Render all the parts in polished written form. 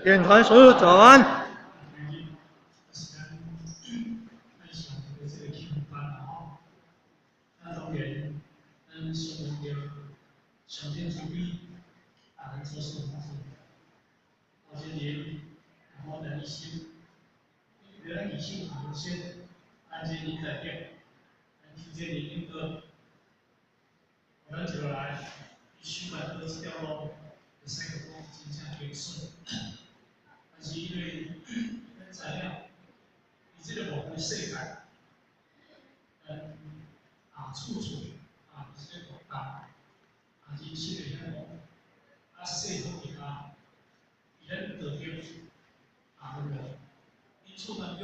电台室早安。那当然，说明着上天注意，做事方式，而且人，然后的一些，原来理性有些，按照你改变，提前你应个，我们就来，必须把这个掉落的三个波进行结束。但是因为材料，你这个我们世界，处处一些广大，一些的那种，社会的人得到那个，因处当中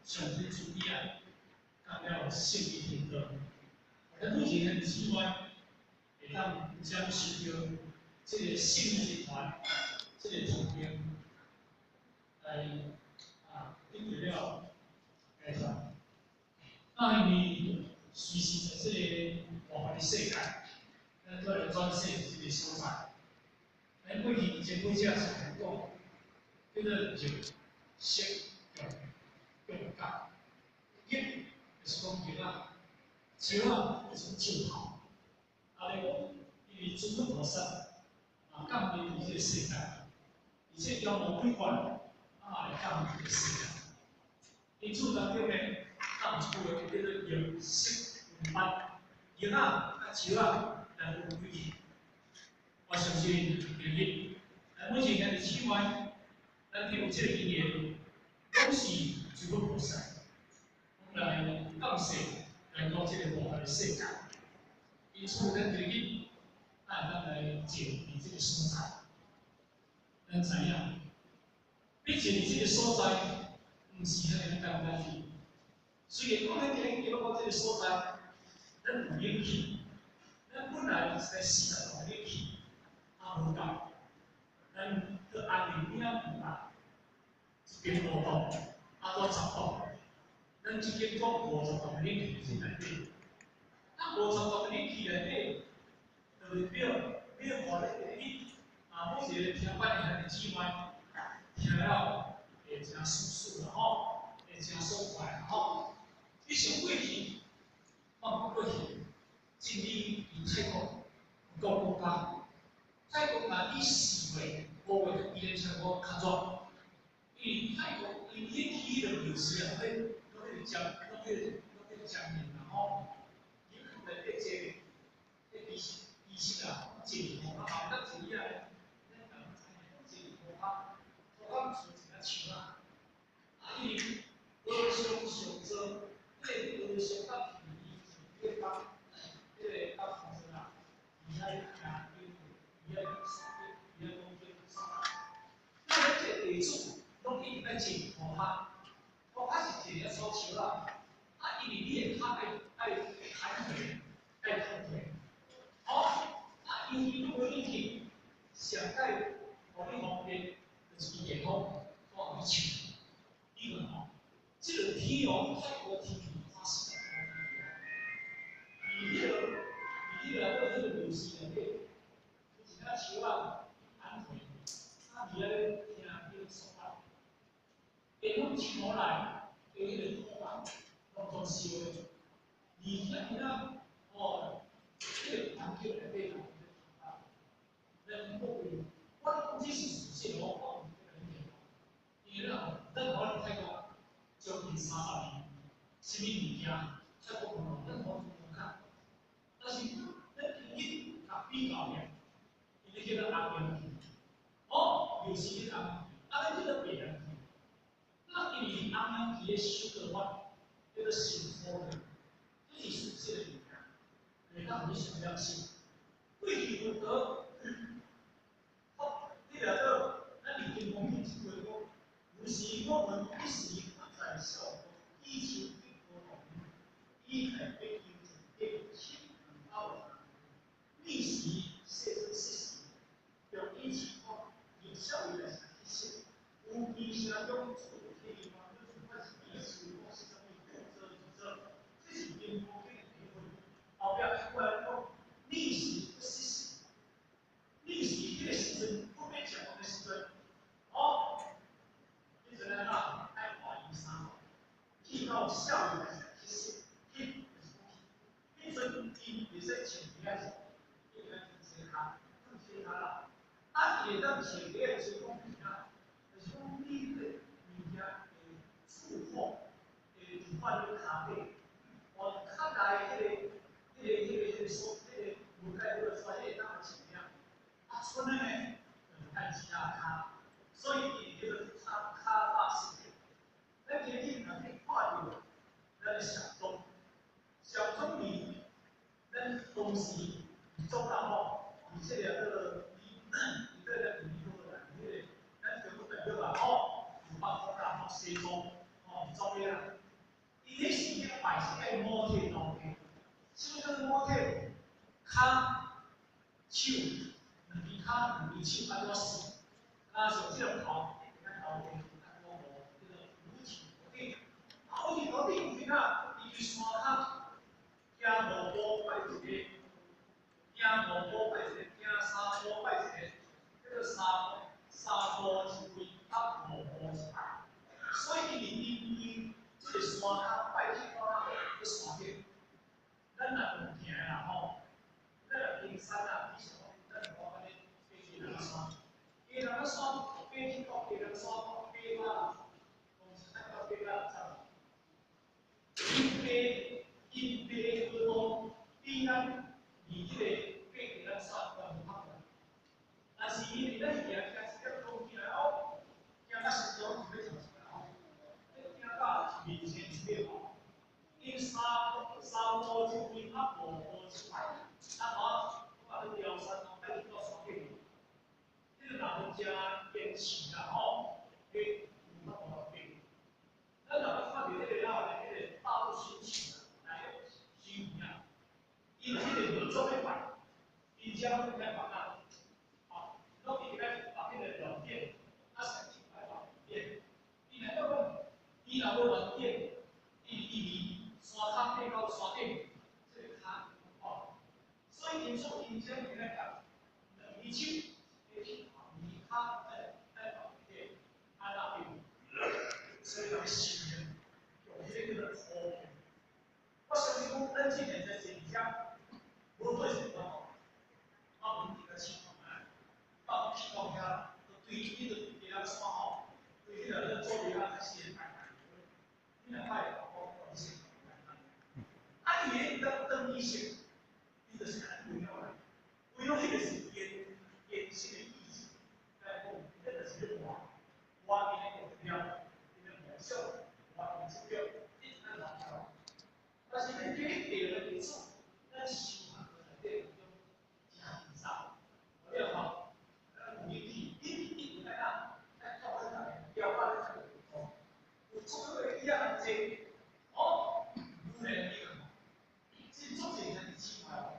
上天注意讲了性的平等，咱目前很希望会当将受到这个性集团这个图片来引入了改善。那因为随时在这个活化的世界，咱都来转型这个所在。咱过去前几只是讲，叫做就色用感，色就是讲石就是镜头，你讲因为诸佛菩萨降临这个世界，而且要无规管来降临这个世界。因此当中呢，有一句话叫做用色用法，色石来分开。我相信第一，目前咱的市湾，咱有这个经验，都是诸佛菩萨来降世来到这个魔法的世界。因此，咱第一，咱来建立这个所在，咱知影，并且你这个所在，不是咱简单的。虽然讲咱今日叫到这个所在，咱不愿去，咱本来是在世界上愿去。无够，咱去安宁领唔啦？一间5栋，到10栋，咱一间讲50栋的冷气内底，50栋的冷气内底，就代表外咧你每一个听班的孩子姊妹，听了会真舒服吼，会真爽快吼。你想过去，我过去，经历泰国国家。泰国以4月、5月伊咧唱歌较热，因为泰国因天气的有时啊，迄江面然后，你可能咧地势真热，啊，咱这里咱土出一只树因为高上做，高上到迄个到红色那这地主拢一直在种土哈，土哈是一个所树啦，因为你的脚爱砍腿，爱砍腿，因为如果你上盖互你方便，就是电风，放你树，你问这个天泰国天气它是怎么伊迄个流时内底。其他树安腿，伫咧听迄个说法，因拢树来，有迄个土拢烧的，而且迄个迄个环境内底咱不会，我讲这是事实，我讲因为咱我泰国将近30年，什么物件，泰国朋友咱我看，但是咱一比较呢。你叫做红人去，有时你红，你叫做白人去。那因为红人去的修个法，叫做信佛的，这是属实的物件，会当你想象性。过去有得，你了个，咱历经风雨之过讲，有时我们一时在笑，以前的不同，以海北京变清到历史写成事实。有疫情后，有效率的一些，无必相用处的地方，就是开始历史模式上面这是边方面的结婚，后边出来讲历史的事实，伊袂使穿起来，伊个穿下，穿起下啦。啊，伊会当穿起来就是讲啥？就是讲你个物件会触碰，会触碰你骹底，哦，骹内无解个所以当穿起啊，剩的呢，看其他骹，所以伊叫做骹大事件。咱今日若去看到咱的上中，上中里，咱当时做人吼，而且个伊个个年好啦，咱中国代表啦吼，有北方啦吼，西方吼，中央，伊迄时个摆是爱摸体当的，什么叫做摸体？骹、手，两边骹、两边手安怎使？啊，像这种头，咱头皮咱摸摸，这个五体投地，五体投地有啥？伊去山骹，行五步拜一个，行五步拜一个，行三步拜一个，这个三步一跪，啊五步一拜。所以伊这个山骹拜去到哪个山顶？咱若有行啦吼，咱若登山啊，比如讲，咱讲安尼爬去哪个山？伊哪个山爬去到别个山，爬到，公司咱到爬到啥？因爬好多，比咱离这个爬别个山要较远。但是伊咱行是要走起来哦，行到石头就要走起来哦，行到面前就要哦。因三步就变啊五步就来，啊我你撩山哦，带你到山顶，这个人加坚持啦吼，去有法度变。咱若要看到迄个了，迄个大陆兴起啦，来新物啊，因迄个民族的版，因将会来版啊，好，拢伊来把迄个软件，啊申请来软件，伊来要讲，伊若要软件，伊山骹爬到山顶，这个骹哦，所以因说因将会来讲，两米手，一起后面骹在后面，啊那边，所以讲新人。有些个错误，我相信讲咱今年在这里无对是讲好，我们这个情况啊，到情况下，对这个别个说好，对这个做别个还是蛮难，你若快我是啊，伊个等意性，伊就是很重要的，为了迄个是延伸的意志，来讲，这个是我今年目标，你的目标。我目标一直在达到，但是你别的因素，咱生活内底种加以上，我了吼，有一来啊，来靠咱大标杆在这里头，有这个一样子，哦，有人一个，这做这个奇怪哦，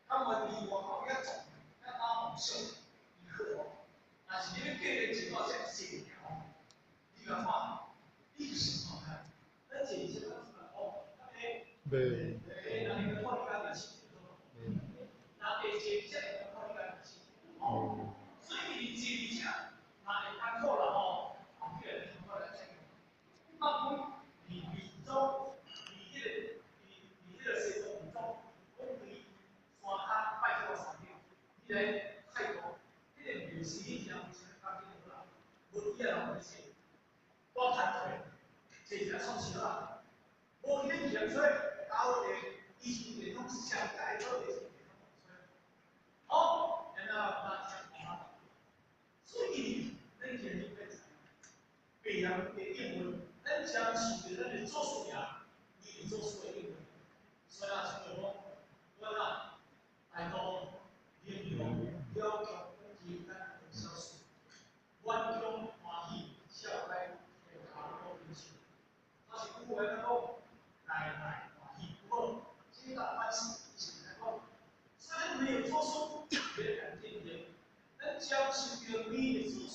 那么你我后要做，要打梦想，以后，但是你们个人情况下协调，你讲嘛？历史上看，咱这些个哦，对，那你们看你家的情况，那这些个看你家的情况，哦，所以你这些那你看错了哦，后面人过来讲，那不你中，你这个谁中中，公里山骹拜到山顶，你来泰国，这个表示你讲是当地的啦，不一样的事。我谈腿，这是创新啦。我今天讲出来，搞的以前的东西想改造的是好，然后那讲啊，所以咱今日要培养的英文，咱将是咱的做事呀，你做出的英文，所以啊，像我啦，来到研究要求简单的销售，万众欢喜，笑来。他是古人来讲，来欢喜不过，皆大欢喜，是来讲，虽然没有做出别人肯定的，但将是跟你的自